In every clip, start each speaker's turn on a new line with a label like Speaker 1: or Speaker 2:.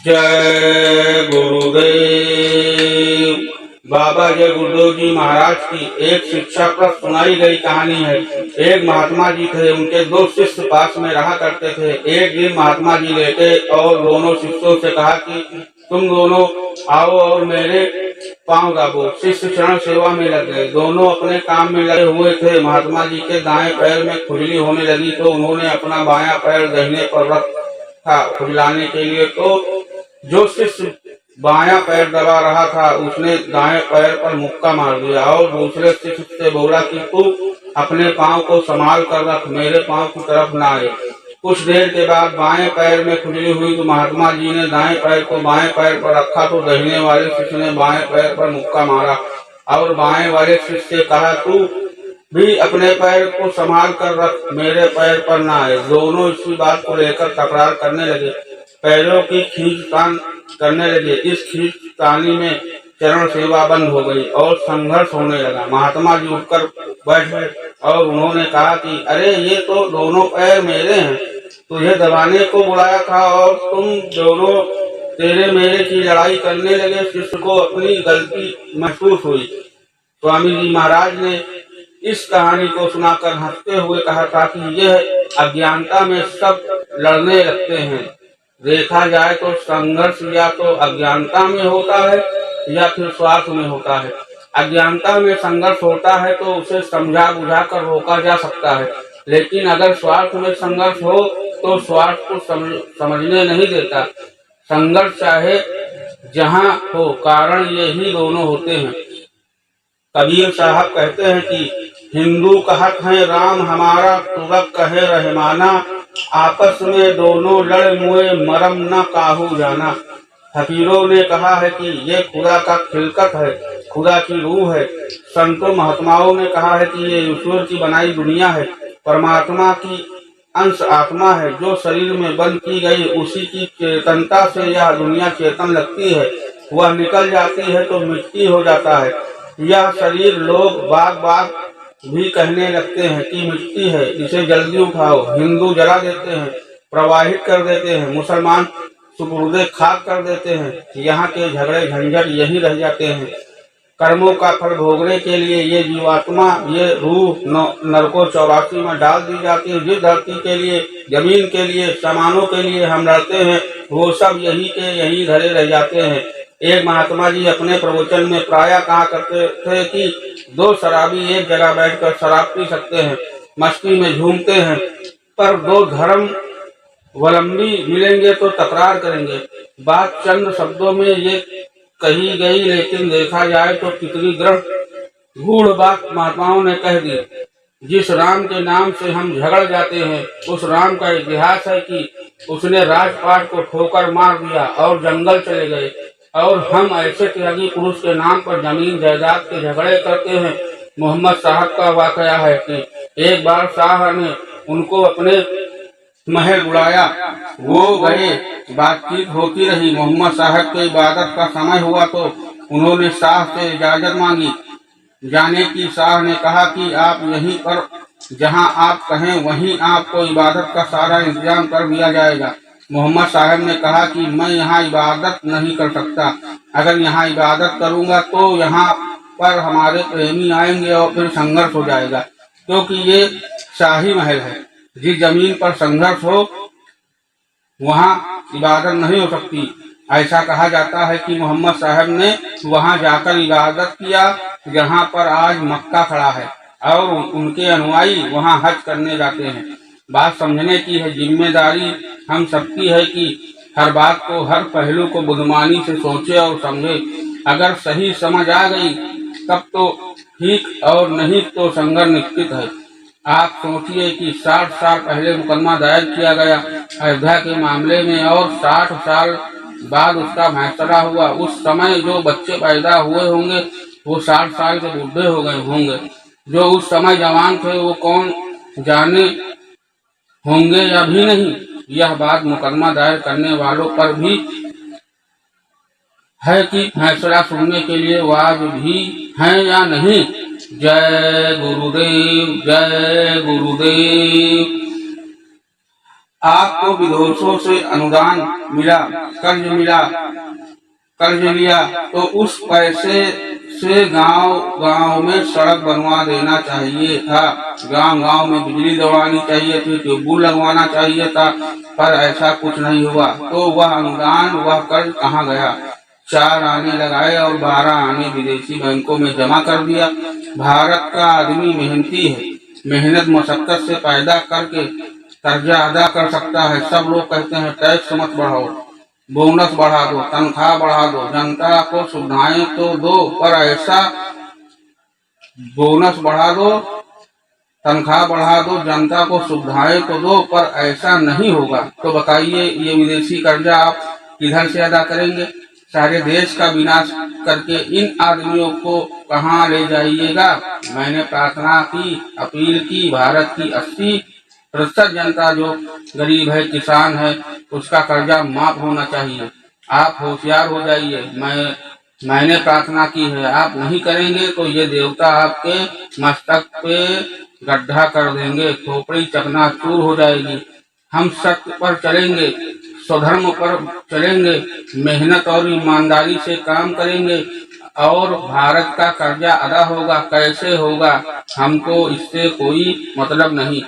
Speaker 1: जय गुरुदेव। बाबा जय गुरुदेव जी महाराज की एक शिक्षा पर सुनाई गई कहानी है। एक महात्मा जी थे, उनके दो शिष्य पास में रहा करते थे। एक दिन महात्मा जी लेटे और दोनों शिष्यों से कहा कि तुम दोनों आओ और मेरे पांव दाबो। शिष्य चरण सेवा में लग गए। दोनों अपने काम में लगे हुए थे। महात्मा जी के दाएं पैर में खुजली होने लगी तो उन्होंने अपना बायां पैर दाहिने पर रखा खुजलाने के लिए। तो जो शिष्य बायां पैर दबा रहा था उसने दाएं पैर पर मुक्का मार दिया और दूसरे शिष्य से बोला कि तू अपने पांव को संभाल कर रख, मेरे पांव की तरफ ना आए। कुछ देर के बाद बाएं पैर में खुजली हुई तो महात्मा जी ने दाएं पैर को बाएं पैर पर रखा तो दाहिने वाले शिष्य ने बाएं पैर पर मुक्का मारा और बाएं वाले शिष्य से कहा तू भी अपने पैर को संभाल कर रख, मेरे पैर पर ना आए। दोनों इसी बात को लेकर तकरार करने लगे, पैरों की खींचतान करने लगे। इस खींचतानी में चरण सेवा बंद हो गई और संघर्ष होने लगा। महात्मा जी उठकर बैठे और उन्होंने कहा कि अरे ये तो दोनों पैर मेरे हैं, तुझे दबाने को बुलाया था और तुम दोनों तेरे मेरे की लड़ाई करने लगे। शिष्य को अपनी गलती महसूस हुई। स्वामी जी महाराज ने इस कहानी को सुनाकर हंसते हुए कहा था कि यह अज्ञानता में सब लड़ने लगते हैं। देखा जाए तो संघर्ष या तो अज्ञानता में होता है या फिर स्वार्थ में होता है। अज्ञानता में संघर्ष होता है तो उसे समझा बुझा कर रोका जा सकता है, लेकिन अगर स्वार्थ में संघर्ष हो तो स्वार्थ को समझने नहीं देता। संघर्ष चाहे जहाँ हो, कारण यही दोनों होते हैं। कबीर साहब कहते हैं कि हिंदू कहत है राम हमारा, तुरक कहे रहमाना, आपस में दोनों लड़ मुए मरम न काहू जाना। फकीरों ने कहा है कि ये खुदा का खिलकत है, खुदा की रूह है। संतों महात्माओं ने कहा है कि ये ईश्वर की बनाई दुनिया है, परमात्मा की अंश आत्मा है। जो शरीर में बंद की गई उसी की चेतनता से यह दुनिया चेतन लगती है। वह निकल जाती है तो मिट्टी हो जाता है। यह शरीर लोग बाग बाग भी कहने लगते हैं कि मिट्टी है, इसे जल्दी उठाओ। हिंदू जला देते हैं, प्रवाहित कर देते हैं, मुसलमान सुपुर्दे खाक कर देते हैं। यहाँ के झगड़े झंझट यही रह जाते हैं। कर्मों का फल भोगने के लिए ये जीवात्मा, ये रूह नरकों 84 में डाल दी जाती है। जिस धरती के लिए, जमीन के लिए, सामानों के लिए हम लड़ते हैं वो सब यही के यही धरे रह जाते हैं। एक महात्मा जी अपने प्रवचन में प्रायः कहा करते थे कि दो शराबी एक जगह बैठकर शराब पी सकते हैं, मस्ती में झूमते हैं, पर दो धर्म वलंबी मिलेंगे तो तकरार करेंगे। बात चंद शब्दों में ये कही गई, लेकिन देखा जाए तो कितनी गूढ़ बात महात्माओं ने कह दी। जिस राम के नाम से हम झगड़ जाते हैं उस राम का इतिहास है कि उसने राजपाट को ठोकर मार दिया और जंगल चले गए, और हम ऐसे त्यागी पुरुष के नाम पर जमीन जायदाद के झगड़े करते हैं। मोहम्मद साहब का वाकया है कि एक बार शाह ने उनको अपने महल बुलाया, वो गए, बातचीत होती रही। मोहम्मद साहब के इबादत का समय हुआ तो उन्होंने शाह से इजाजत मांगी जाने की। शाह ने कहा कि आप यहीं पर जहां आप कहें वहीं आपको इबादत का सारा इंतजाम कर दिया जाएगा। मोहम्मद साहब ने कहा कि मैं यहाँ इबादत नहीं कर सकता, अगर यहाँ इबादत करूँगा तो यहाँ पर हमारे प्रेमी आएंगे और फिर संघर्ष हो जाएगा, क्योंकि ये शाही महल है। जिस जमीन पर संघर्ष हो वहाँ इबादत नहीं हो सकती। ऐसा कहा जाता है कि मोहम्मद साहब ने वहाँ जाकर इबादत किया जहाँ पर आज मक्का खड़ा है, और उनके अनुयायी वहाँ हज करने जाते हैं। बात समझने की है, जिम्मेदारी हम सबकी है कि हर बात को, हर पहलू को बुद्धिमानी से सोचे और समझे। अगर सही समझ आ गई तब तो ठीक, और नहीं तो संघर्ष निश्चित है। आप सोचिए कि 60 साल पहले मुकदमा दायर किया गया अयोध्या के मामले में और 60 साल बाद उसका फैसला हुआ। उस समय जो बच्चे पैदा हुए होंगे वो 60 साल के बूढ़े हो गए होंगे। जो उस समय जवान थे वो कौन जाने होंगे या भी नहीं। यह बात मुकदमा दायर करने वालों पर भी है कि फैसला सुनने के लिए वाज भी हैं या नहीं। जय गुरुदेव, जय गुरुदेव। आपको विदेशों से अनुदान मिला, कर्ज लिया, तो उस पैसे से गांव गांव में सड़क बनवा देना चाहिए था, गांव गांव में बिजली दौड़ानी चाहिए थी, ट्यूबवेल लगवाना चाहिए था, पर ऐसा कुछ नहीं हुआ। तो वह अनुदान, वह कर्ज कहाँ गया? 4 आने लगाए और 12 आने विदेशी बैंकों में जमा कर दिया। भारत का आदमी मेहनती है, मेहनत मशक्कत से पैदा करके कर्जा अदा कर सकता है। सब लोग कहते हैं टैक्स मत बढ़ाओ, बोनस बढ़ा दो, तनख्वाह बढ़ा दो, जनता को सुविधाएं तो दो, पर ऐसा बोनस बढ़ा दो, तनख्वाह बढ़ा दो, जनता को सुविधाएं तो दो, पर ऐसा नहीं होगा। तो बताइए ये विदेशी कर्जा आप किधर से अदा करेंगे? सारे देश का विनाश करके इन आदमियों को कहाँ ले जाइएगा? मैंने प्रार्थना की, अपील की, भारत की 80% जनता जो गरीब है, किसान है, उसका कर्जा माफ होना चाहिए। आप होशियार हो जाइए। मैंने प्रार्थना की है, आप नहीं करेंगे तो ये देवता आपके मस्तक पे गड्ढा कर देंगे, खोपड़ी चकनाचूर हो जाएगी। हम सत्य पर चलेंगे, स्वधर्म पर चलेंगे, मेहनत और ईमानदारी से काम करेंगे और भारत का कर्जा अदा होगा। कैसे होगा हमको इससे कोई मतलब नहीं,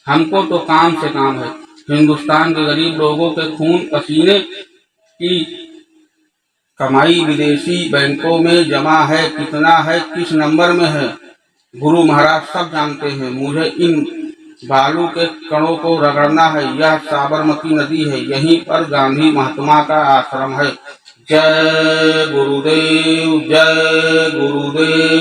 Speaker 1: हमको तो काम से काम है। हिंदुस्तान के गरीब लोगों के खून पसीने की कमाई विदेशी बैंकों में जमा है, कितना है, किस नंबर में है, गुरु महाराज सब जानते हैं। मुझे इन बालू के कणों को रगड़ना है। यह साबरमती नदी है, यहीं पर गांधी महात्मा का आश्रम है। जय गुरुदेव, जय गुरुदेव।